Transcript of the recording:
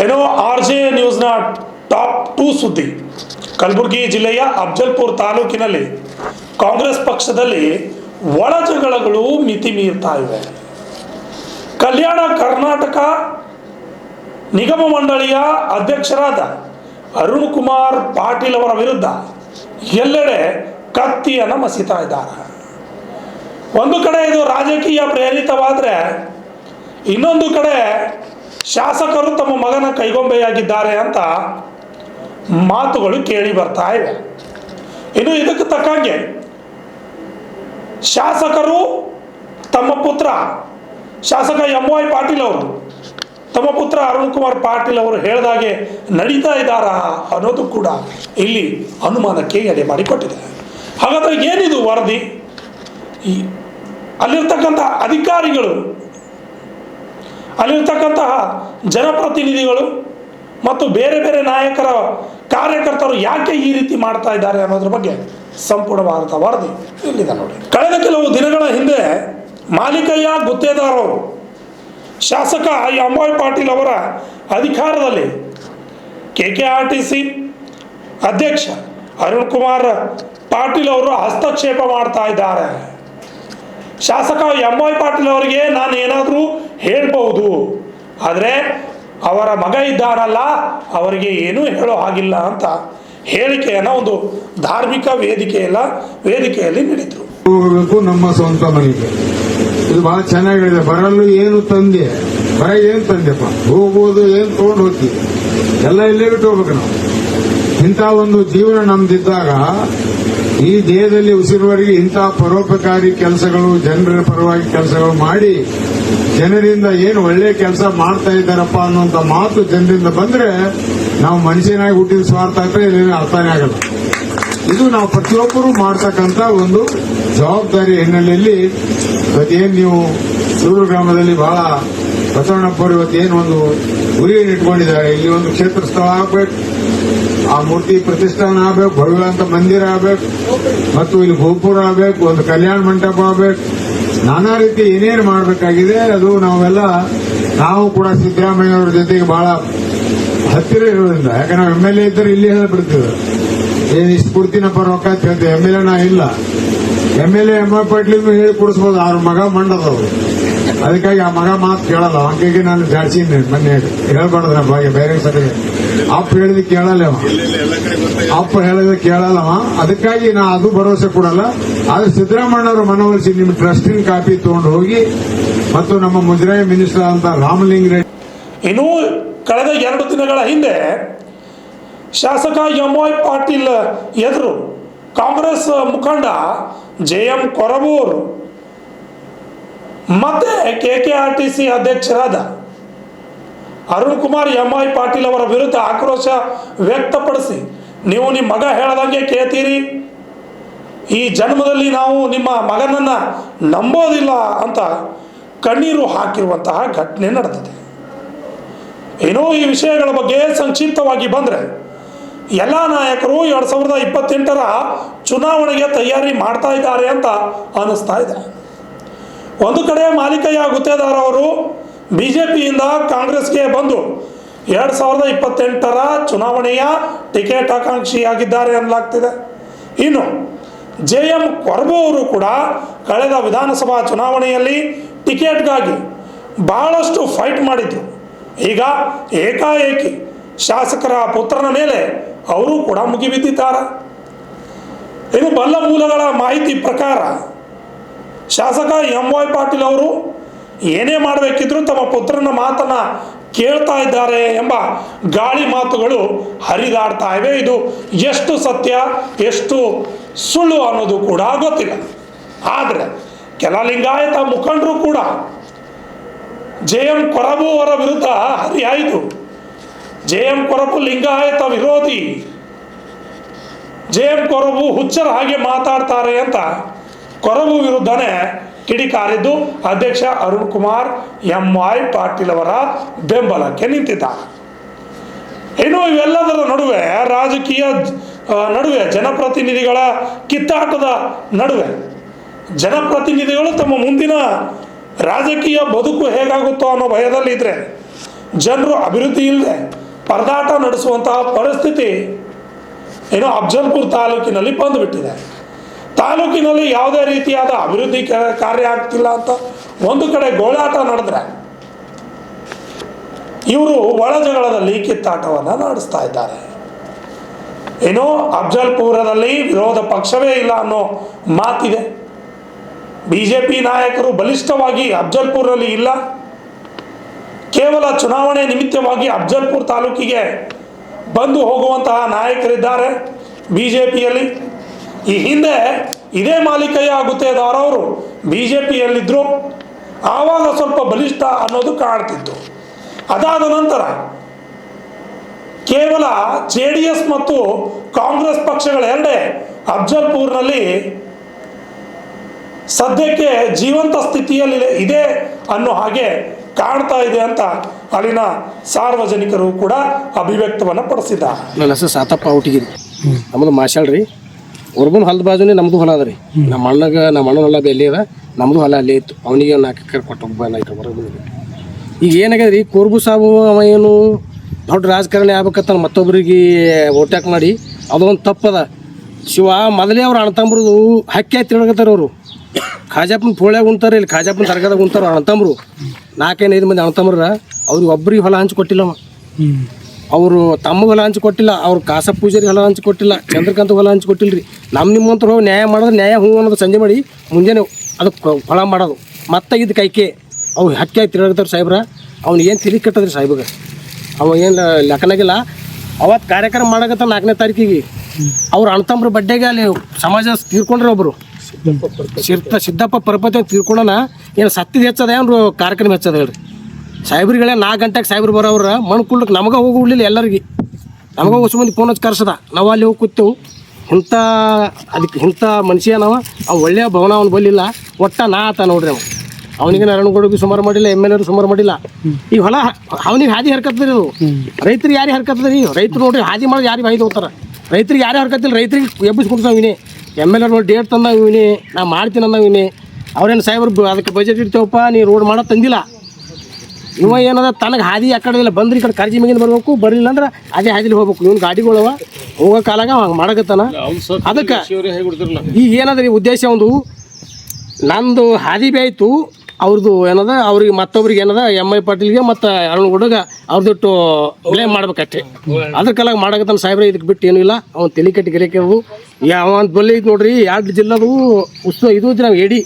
ಏನೋ RJ ನ್ಯೂಸ್ನ top 2 ಸುದ್ದಿ. ಕಲಬುರಗಿ ಜಿಲ್ಲೆಯ ಅಫಜಲ್ಪುರ ತಾಲೂಕಿನಲ್ಲಿ ಕಾಂಗ್ರೆಸ್ ಪಕ್ಷದಲ್ಲಿ ಒಳಜಗಳಗಳು ಮಿತಿ ಮೀರ್ತಾ ಇವೆ. ಕಲ್ಯಾಣ ಕರ್ನಾಟಕ ನಿಗಮ ಮಂಡಳಿಯ ಅಧ್ಯಕ್ಷರಾದ ಅರುಣ್ ಕುಮಾರ್ ಪಾಟೀಲ್ ಅವರ ವಿರುದ್ಧ ಎಲ್ಲೆಡೆ ಕತ್ತಿಯನ್ನು ಮಸಿತಾ ಇದ್ದಾರೆ. ಒಂದು ಕಡೆ ಇದು ರಾಜಕೀಯ ಪ್ರೇರಿತವಾದರೆ, ಇನ್ನೊಂದು ಕಡೆ ಶಾಸಕರು ತಮ್ಮ ಮಗನ ಕೈಗೊಂಬೆಯಾಗಿದ್ದಾರೆ ಅಂತ ಮಾತುಗಳು ಕೇಳಿ ಬರ್ತಾ ಇವೆ. ಇನ್ನು ಇದಕ್ಕೆ ತಕ್ಕಂಗೆ ಶಾಸಕರು ತಮ್ಮ ಪುತ್ರ ಶಾಸಕ MY ಪಾಟೀಲ್ ಅವರು ತಮ್ಮ ಪುತ್ರ ಅರುಣ್ ಕುಮಾರ್ ಪಾಟೀಲ್ ಅವರು ಹೇಳಿದಾಗೆ ನಡೀತಾ ಇದ್ದಾರಾ ಅನ್ನೋದು ಕೂಡ ಇಲ್ಲಿ ಅನುಮಾನಕ್ಕೆ ಎಡೆ ಮಾಡಿಕೊಟ್ಟಿದೆ. ಹಾಗಾದರೆ ಏನಿದು ವರದಿ? ಅಲ್ಲಿರ್ತಕ್ಕಂಥ ಅಧಿಕಾರಿಗಳು, ಅಲ್ಲಿರ್ತಕ್ಕಂತಹ ಜನಪ್ರತಿನಿಧಿಗಳು ಮತ್ತು ಬೇರೆ ಬೇರೆ ನಾಯಕರ ಕಾರ್ಯಕರ್ತರು ಯಾಕೆ ಈ ರೀತಿ ಮಾಡ್ತಾ ಇದ್ದಾರೆ ಅನ್ನೋದ್ರ ಬಗ್ಗೆ ಸಂಪೂರ್ಣವಾದ ವರದಿ ಇಲ್ಲಿದೆ ನೋಡಿ. ಕಳೆದ ಕೆಲವು ದಿನಗಳ ಹಿಂದೆ ಮಾಲಿಕಯ್ಯ ಗುತ್ತೇದಾರ್ ಅವರು ಶಾಸಕ MY ಪಾಟೀಲ್ ಅವರ ಅಧಿಕಾರದಲ್ಲಿ KKRTC ಅಧ್ಯಕ್ಷ ಅರುಣ್ ಕುಮಾರ್ ಪಾಟೀಲ್ ಅವರು ಹಸ್ತಕ್ಷೇಪ ಮಾಡ್ತಾ ಇದ್ದಾರೆ. ಶಾಸಕ MY ಪಾಟೀಲ್ ಅವರಿಗೆ ನಾನು ಏನಾದರೂ ಹೇಳ್ಬಹುದು, ಆದರೆ ಅವರ ಮಗ ಇದ್ದಾರಲ್ಲ ಅವರಿಗೆ ಏನೂ ಹೇಳೋ ಹಾಗಿಲ್ಲ ಅಂತ ಹೇಳಿಕೆಯನ್ನು ಒಂದು ಧಾರ್ಮಿಕ ವೇದಿಕೆಯಲ್ಲಿ ನೀಡಿದ್ರು. ನಮ್ಮ ಸ್ವಂತ ಮನೆಗೆ ಇದು ಬಹಳ ಚೆನ್ನಾಗಿದೆ. ಬರಲು ಏನು ತಂದೆ, ಬರ ಏನ್ ತಂದೆಪ್ಪ, ಹೋಗುವುದು ಏನ್ ತಗೊಂಡು ಹೋಗ್ತೀವಿ, ಎಲ್ಲ ಇಲ್ಲೇ ಬಿಟ್ಟು ಹೋಗ್ಬೇಕು ನಾವು. ಇಂಥ ಒಂದು ಜೀವನ ನಮ್ದಿದ್ದಾಗ ಈ ದೇಹದಲ್ಲಿ ಉಸಿರುವರೆಗೆ ಇಂಥ ಪರೋಪಕಾರಿ ಕೆಲಸಗಳು, ಜನರ ಪರವಾಗಿ ಕೆಲಸಗಳು ಮಾಡಿ ಜನರಿಂದ ಏನು ಒಳ್ಳೆ ಕೆಲಸ ಮಾಡ್ತಾ ಇದ್ದಾರಪ್ಪ ಅನ್ನುವಂಥ ಮಾತು ಜನರಿಂದ ಬಂದ್ರೆ ನಾವು ಮನುಷ್ಯನಾಗಿ ಹುಟ್ಟಿದ ಸ್ವಾರ್ಥ ಆಗ್ತದೆ, ಇದೇನು ಅರ್ಥನೇ ಆಗಲ್ಲ. ಇದು ನಾವು ಪ್ರತಿಯೊಬ್ಬರು ಮಾಡ್ತಕ್ಕಂಥ ಒಂದು ಜವಾಬ್ದಾರಿ ಹಿನ್ನೆಲೆಯಲ್ಲಿ ಇವತ್ತೇನು ನೀವು ಸೂರು ಗ್ರಾಮದಲ್ಲಿ ಬಹಳ ಬಸವಣ್ಣಪ್ಪರು ಇವತ್ತೇನು ಒಂದು ಗುರಿಯನ್ನು ಇಟ್ಕೊಂಡಿದ್ದಾರೆ. ಇಲ್ಲಿ ಒಂದು ಕ್ಷೇತ್ರ ಸ್ಥಳ ಆಗ್ಬೇಕು, ಆ ಮೂರ್ತಿ ಪ್ರತಿಷ್ಠಾನ ಆಗ್ಬೇಕು, ಭವ್ಯವಂತ ಮಂದಿರ ಆಗ್ಬೇಕು, ಮತ್ತು ಇಲ್ಲಿ ಗೋಪುರ ಆಗ್ಬೇಕು, ಒಂದು ಕಲ್ಯಾಣ ಮಂಟಪ ಆಗ್ಬೇಕು, ನಾನಾ ರೀತಿ ಏನೇನು ಮಾಡಬೇಕಾಗಿದೆ. ಅದು ನಾವು ಕೂಡ ಸಿದ್ದರಾಮಯ್ಯ ಅವರ ಜೊತೆಗೆ ಬಹಳ ಹತ್ತಿರ ಇರೋದ್ರಿಂದ, ಯಾಕಂದ್ರೆ ನಾವು MLA ಇದ್ದರೆ ಇಲ್ಲಿ ಹೇಳ್ಬಿಡ್ತೀವಿ ಏನ್ ಇಷ್ಟು ಕೊಡ್ತೀನಪ್ಪ ರೊಕ್ಕ ಅಂತ ಹೇಳ್ತೇವೆ. MLA ನಾ ಇಲ್ಲ. MLA MY ಪಾಟೀಲ್ ಹೇಳಿ ಕೊಡಿಸ್ಬೋದು, ಅವ್ರ ಮಗ ಮಂಡದವ್ರು, ಅದಕ್ಕಾಗಿ ಆ ಮಗ ಮಾತು ಕೇಳಲ್ಲ. ಹಂಗಾಗಿ ನಾನು ಜಾಡ್ಸಿನಿ ಮೊನ್ನೆ ಹೇಳ್ಬಾರ್ದ್ರ ಬಾಗೆ ಬೇರೆ ಸರಿ ಅಪ್ಪ ಹೇಳಿದ ಕೇಳಲ್ಲ, ಅಪ್ಪ ಹೇಳಿದ ಕೇಳಲ್ಲವ. ಅದಕ್ಕಾಗಿ ನಾ ಅದು ಭರವಸೆ ಕೊಡಲ್ಲ. ಆದ್ರೆ ಸಿದ್ದರಾಮಯ್ಯವರು ಮನವೊಲಿಸಿ ನಿಮ್ಮ ಟ್ರಸ್ಟಿನ ಕಾಪಿ ತಗೊಂಡು ಹೋಗಿ ಮತ್ತು ನಮ್ಮ ಮುಜರಾಯಿ ಮಿನಿಸ್ಟರ್ ಅಂತ ರಾಮಲಿಂಗ ರೆಡ್ಡಿ. ಇನ್ನು ಕಳೆದ 2 ದಿನಗಳ ಹಿಂದೆ ಶಾಸಕ MY ಪಾಟೀಲ್ ಎದುರು ಕಾಂಗ್ರೆಸ್ ಮುಖಂಡ JM ಕೊರಬೂರ್ ಮತ್ತೆ KKRTC ಅಧ್ಯಕ್ಷರಾದ ಅರುಣ್ ಕುಮಾರ್ MY ಪಾಟೀಲ್ ಅವರ ವಿರುದ್ಧ ಆಕ್ರೋಶ ವ್ಯಕ್ತಪಡಿಸಿ, ನೀವು ನಿಮ್ಮ ಮಗ ಹೇಳದಂಗೆ ಕೇಳ್ತೀರಿ, ಈ ಜನ್ಮದಲ್ಲಿ ನಾವು ನಿಮ್ಮ ಮಗನನ್ನ ನಂಬೋದಿಲ್ಲ ಅಂತ ಕಣ್ಣೀರು ಹಾಕಿರುವಂತಹ ಘಟನೆ ನಡೆದಿದೆ. ಏನೋ ಈ ವಿಷಯಗಳ ಬಗ್ಗೆ ಸಂಕ್ಷಿಪ್ತವಾಗಿ ಬಂದರೆ, ಎಲ್ಲ ನಾಯಕರು 2028ರ ಚುನಾವಣೆಗೆ ತಯಾರಿ ಮಾಡ್ತಾ ಇದ್ದಾರೆ ಅಂತ ಅನಿಸ್ತಾ ಇದೆ. ಒಂದು ಕಡೆ ಮಾಲಿಕಯ್ಯ ಗುತ್ತೇದಾರ್ ಅವರು BJPಯಿಂದ ಕಾಂಗ್ರೆಸ್ಗೆ ಬಂದು 2028ರ ಚುನಾವಣೆಯ ಟಿಕೆಟ್ ಆಕಾಂಕ್ಷಿಯಾಗಿದ್ದಾರೆ ಎನ್ನಲಾಗ್ತಿದೆ. ಇನ್ನು JM ಕೊರಬು ಅವರು ಕೂಡ ಕಳೆದ ವಿಧಾನಸಭಾ ಚುನಾವಣೆಯಲ್ಲಿ ಟಿಕೆಟ್ಗಾಗಿ ಬಹಳಷ್ಟು ಫೈಟ್ ಮಾಡಿದ್ರು. ಈಗ ಏಕಾಏಕಿ ಶಾಸಕರ ಪುತ್ರನ ಮೇಲೆ ಅವರು ಕೂಡ ಮುಗಿಬಿದ್ದಿದ್ದಾರೆ. ಇನ್ನು ಬಲ್ಲ ಮೂಲಗಳ ಮಾಹಿತಿ ಪ್ರಕಾರ ಶಾಸಕ MY ಪಾಟೀಲ್ ಅವರು ಏನೇ ಮಾಡಬೇಕಿದ್ರು ತಮ್ಮ ಪುತ್ರನ ಮಾತನ್ನ ಕೇಳ್ತಾ ಇದ್ದಾರೆ ಎಂಬ ಗಾಳಿ ಮಾತುಗಳು ಹರಿದಾಡ್ತಾ ಇವೆ. ಇದು ಎಷ್ಟು ಸತ್ಯ ಎಷ್ಟು ಸುಳ್ಳು ಅನ್ನೋದು ಕೂಡ ಗೊತ್ತಿಲ್ಲ. ಆದರೆ ಕೆಲ ಲಿಂಗಾಯತ ಮುಖಂಡರು ಕೂಡ JM ಕೊರಬು ಅವರ ವಿರುದ್ಧ ಹರಿಹಾಯ್ದು, JM ಕೊರಬು ಲಿಂಗಾಯತ ವಿರೋಧಿ, JM ಕೊರಬು ಹುಚ್ಚರ ಹಾಗೆ ಮಾತಾಡ್ತಾರೆ ಅಂತ ಕೊರಬು ವಿರುದ್ಧನೇ ಕಿಡಿಕಾರಿದ್ದು ಅಧ್ಯಕ್ಷ ಅರುಣ್ ಕುಮಾರ್ MY ಪಾಟೀಲ್ ಅವರ ಬೆಂಬಲಕ್ಕೆ ನಿಂತಿದ್ದಾರೆ. ಇನ್ನು ಇವೆಲ್ಲದರ ನಡುವೆ ರಾಜಕೀಯ ನಡುವೆ ಜನಪ್ರತಿನಿಧಿಗಳ ಕಿತ್ತಾಟದ ನಡುವೆ ಜನಪ್ರತಿನಿಧಿಗಳು ತಮ್ಮ ಮುಂದಿನ ರಾಜಕೀಯ ಬದುಕು ಹೇಗಾಗುತ್ತೋ ಅನ್ನೋ ಭಯದಲ್ಲಿ ಇದ್ರೆ ಜನರು ಅಭಿವೃದ್ಧಿ ಇಲ್ಲದೆ ಪರದಾಟ ನಡೆಸುವಂತಹ ಪರಿಸ್ಥಿತಿ ಏನೋ ಅಫ್ಜಲ್ಪುರ ತಾಲೂಕಿನಲ್ಲಿ ಬಂದುಬಿಟ್ಟಿದೆ. ತಾಲೂಕಿನಲ್ಲಿ ಯಾವುದೇ ರೀತಿಯಾದ ಅಭಿವೃದ್ಧಿ ಕಾರ್ಯ ಆಗ್ತಿಲ್ಲ ಅಂತ ಒಂದು ಕಡೆ ಗೋಳಾಟ ನಡೆದ್ರೆ, ಇವರು ಒಳ ಜಗಳದಲ್ಲಿ ಕಿತ್ತಾಟವನ್ನು ನಡೆಸ್ತಾ ಇದ್ದಾರೆ. ಏನೋ ಅಫ್ಜಲ್ಪುರದಲ್ಲಿ ವಿರೋಧ ಪಕ್ಷವೇ ಇಲ್ಲ ಅನ್ನೋ ಮಾತಿದೆ. BJP ನಾಯಕರು ಬಲಿಷ್ಠವಾಗಿ ಅಫ್ಜಲ್ಪುರದಲ್ಲಿ ಇಲ್ಲ, ಕೇವಲ ಚುನಾವಣೆ ನಿಮಿತ್ತವಾಗಿ ಅಫ್ಜಲ್ಪುರ ತಾಲೂಕಿಗೆ ಬಂದು ಹೋಗುವಂತಹ ನಾಯಕರಿದ್ದಾರೆ BJPಯಲ್ಲಿ. ಈ ಹಿಂದೆ ಇದೇ ಮಾಲಿಕಯ್ಯ ಗುತ್ತೇದಾರವರು BJPಯಲ್ಲಿದ್ದರು, ಆವಾಗ ಸ್ವಲ್ಪ ಬಲಿಷ್ಠ ಅನ್ನೋದು ಕಾಣ್ತಿತ್ತು. ಅದಾದ ನಂತರ ಕೇವಲ JDS ಮತ್ತು ಕಾಂಗ್ರೆಸ್ ಪಕ್ಷಗಳೆರಡೇ ಅಫ್ಜಲ್ಪುರ್ನಲ್ಲಿ ಸದ್ಯಕ್ಕೆ ಜೀವಂತ ಸ್ಥಿತಿಯಲ್ಲಿ ಇದೆ ಅನ್ನೋ ಹಾಗೆ ಕಾಣ್ತಾ ಇದೆ ಅಂತ ಅಲ್ಲಿನ ಸಾರ್ವಜನಿಕರು ಕೂಡ ಅಭಿವ್ಯಕ್ತವನ್ನು ಪಡಿಸಿದ್ದಾರೆ. ನನ್ನ ಹೆಸರು ಸಾತಪ್ಪ ಹುಟ್ಟಿಗಿರಿ, ನಮ್ಮದು ಮಾಶಾಳ್ ರೀ. ಒರ್ಬನ್ ಹೊಲದ ಬಾಜುನೇ ನಮ್ಮದು ಹೊಲ ಅದ ರೀ. ನಮ್ಮ ಅಣ್ಣನ ಹೊಲ ಎಲ್ಲಿ ಅದ, ನಮ್ಮದು ಹೊಲ ಅಲ್ಲೇ ಇತ್ತು. ಅವನಿಗೆ 4 ಎಕರೆ ಕೊಟ್ಟು ಹೊರಗೆ. ಈಗ ಏನಾಗ್ಯದ ರೀ, ಕೋರ್ಬು ಸಾಬು ಅವ ಏನು ದೊಡ್ಡ ರಾಜಕಾರಣಿ ಆಗ್ಬೇಕಂತ ಮತ್ತೊಬ್ಬರಿಗೆ ಓಟ್ಯಾಕ್ ಮಾಡಿ ಅದೊಂದು ತಪ್ಪದ. ಶಿವ ಮೊದಲೇ ಅವ್ರು ಅಣ್ಣತಂಬ್ರದು ಹಕ್ಕಿ ತಿಳ್ಕತ್ತಾರ. ಅವರು ಖಾಜಾಪನ ಪೋಳ್ಯಾಗ ಉಂತಾರೆ, ಇಲ್ಲಿ ಖಾಜಾಪನ ದರ್ಗಾದಾಗ ಉಂತಾರ ಅಣ್ಣತಂಬ್ರು. 4-5 ಮಂದಿ ಅಣ್ಣತಂಬ್ರ ಅವ್ರಿಗೆ ಒಬ್ಬರಿಗೆ ಹೊಲ ಹಂಚಿಕೊಟ್ಟಿಲ್ಲವ. ಅವರು ತಮ್ಮಗೆ ಹೊಲ ಹಂಚಿಕೊಟ್ಟಿಲ್ಲ, ಅವ್ರು ಕಾಸ ಪೂಜಾರಿಗೆ ಹೊಲ ಹಂಚಿಕೊಟ್ಟಿಲ್ಲ, ಚಂದ್ರಕಾಂತ ಹೊಲ ಹಂಚಿಕೊಟ್ಟಿಲ್ಲ ರೀ. ನಿಮ್ಮಂತ ಹೋಗಿ ನ್ಯಾಯ ಮಾಡಿದ್ರೆ ನ್ಯಾಯ ಹೂ ಅನ್ನೋದು ಸಂಜೆ ಮಾಡಿ ಮುಂಜಾನೆ ಅದಕ್ಕೆ ಹೊಲ ಮಾಡೋದು. ಮತ್ತೆ ಇದು ಕೈಕೆ ಅವು ಹಕ್ಕಿ ಆಗಿ ತಿರುಗಾಡ್ತಾರೆ ಸಾಹೇಬ್ರ. ಅವ್ನು ಏನು ತಿಳಿ ಕಟ್ಟದ್ರಿ ಸಾಹೇಬ್ಗೆ, ಅವ ಏನು ಲೆಕ್ಕನಾಗಿಲ್ಲ. ಅವತ್ತು ಕಾರ್ಯಕ್ರಮ ಮಾಡಕತ್ತ 4ನೇ ತಾರೀಕಿಗೆ ಅವ್ರು ಅಣ್ಣತಂಬ್ರ ಬಡ್ಡೆಗೆ ಅಲ್ಲಿ ಸಮಾಜ ತೀರ್ಕೊಂಡ್ರೆ ಒಬ್ಬರು ಸಿದ್ದಪ್ಪ ಪರಪತಿ ತೀರ್ಕೊಂಡನ. ಏನು ಸತ್ತಿದ ಹೆಚ್ಚದ ಏನು ಕಾರ್ಯಕ್ರಮ ಹೆಚ್ಚದ ಹೇಳ್ರಿ ಸಾಹೇಬ್ರಿಗಳೇ. 4 ಗಂಟೆಗೆ ಸಾಹೇಬ್ರು ಬರೋವ್ರ ಮಣ್ಣು ಕುಳ್ಳಕ್ಕೆ ನಮಗೆ ಹೋಗಿಲ್ಲ ಎಲ್ಲರಿಗೆ. ನಮಗೆ ಹೊಸ ಮಂದಿ ಫೋನ್ ಹಚ್ಚಿ ಕರ್ಸದ, ನಾವು ಅಲ್ಲಿ ಹೋಗಿ ಕೂತೆವು. ಇಂಥ ಮನುಷ್ಯ ನಾವು ಅವು ಒಳ್ಳೆಯ ಭವನ ಅವ್ನು ಬಲ್ಲಿಲ್ಲ. ಒಟ್ಟ ನಾ ಆತ ನೋಡ್ರಿ ಅವ. ಅವನಿಗೆ ನಾರಾಯಣಗೌಡಗೂ ಸುಮಾರು ಮಾಡಿಲ್ಲ, MLA ಸುಮಾರು ಮಾಡಿಲ್ಲ. ಈ ಹೊಲ ಅವನಿಗೆ ಹಾದಿ ಹರ್ಕತ್ತದ್ರಿ. ಅದು ರೈತರಿಗೆ ಯಾರಿಗೆ ಹರ್ಕತ್ತದ್ರಿ? ರೈತರು ನೋಡ್ರಿ ಹಾದಿ ಮಾಡಿ ಯಾರಿಗೆ ಹಾಯ್ದು ಹೋಗ್ತಾರೆ. ರೈತರಿಗೆ ಯಾರೇ ಹರ್ಕತ್ತಿಲ್ಲ, ರೈತರಿಗೆ ಎಬ್ಬಿಸ್ಕೊಡ್ತಾವ ಇವನೇ. MLA ನೋಡಿ ಡೇಟ್ ತಂದ ಇವನೇ, ನಾ ಮಾಡ್ತೀನಿ ಅಂದ ಇವನೇ. ಅವ್ರೇನು ಸಾಹೇಬ್ರು ಅದಕ್ಕೆ ಬಜೆಟ್ ಇಡ್ತೇವಪ್ಪ, ನೀ ರೋಡ್ ಮಾಡೋದು ತಂದಿಲ್ಲ. ಇವ ಏನದ ತನಗೆ ಹಾದಿ ಆ ಕಡೆ ಇಲ್ಲ, ಬಂದ್ರೆ ಈ ಕಡೆ ಕರ್ಜಿ ಮೇಗಿಂದ ಬರ್ಬೇಕು, ಬರಲಿಲ್ಲ ಅಂದ್ರೆ ಅದೇ ಹಾದಿಲಿ ಹೋಗ್ಬೇಕು. ಇವ್ನು ಗಾಡಿಗಳವ ಹೋಗೋ ಕಾಲಾಗ ಹಂಗೆ ಮಾಡಕತ್ತಾನ. ಅದಕ್ಕೆ ಈಗ ಏನದ ಉದ್ದೇಶ ಒಂದು ನಂದು ಹಾದಿ ಬಿ ಆಯಿತು, ಅವ್ರದ್ದು ಏನದ ಅವ್ರಿಗೆ ಮತ್ತೊಬ್ರಿಗೆ ಏನದ MI ಪಾಟೀಲ್ಗೆ ಮತ್ತು ಅರುಣಗೌಡಗೆ ಅವ್ರದಿಟ್ಟು ಬ್ಲೇಮ್ ಮಾಡ್ಬೇಕಷ್ಟೇ. ಅದ್ರ ಕಾಲಾಗ ಮಾಡಕತ್ತಾನ ಸಾಹೇಬ್ರೆ. ಇದಕ್ಕೆ ಬಿಟ್ಟು ಏನೂ ಇಲ್ಲ. ಅವ್ನು ತಲೆ ಕಟ್ಟಿ ಗೆರೆಕಿರೋದು ಯಾವ ಬಲ್ಲಿ ಐತೆ ನೋಡ್ರಿ. 2 ಜಿಲ್ಲೆದು ಉತ್ಸವ ಇದು ಇದ್ರೆ ನಾವು 2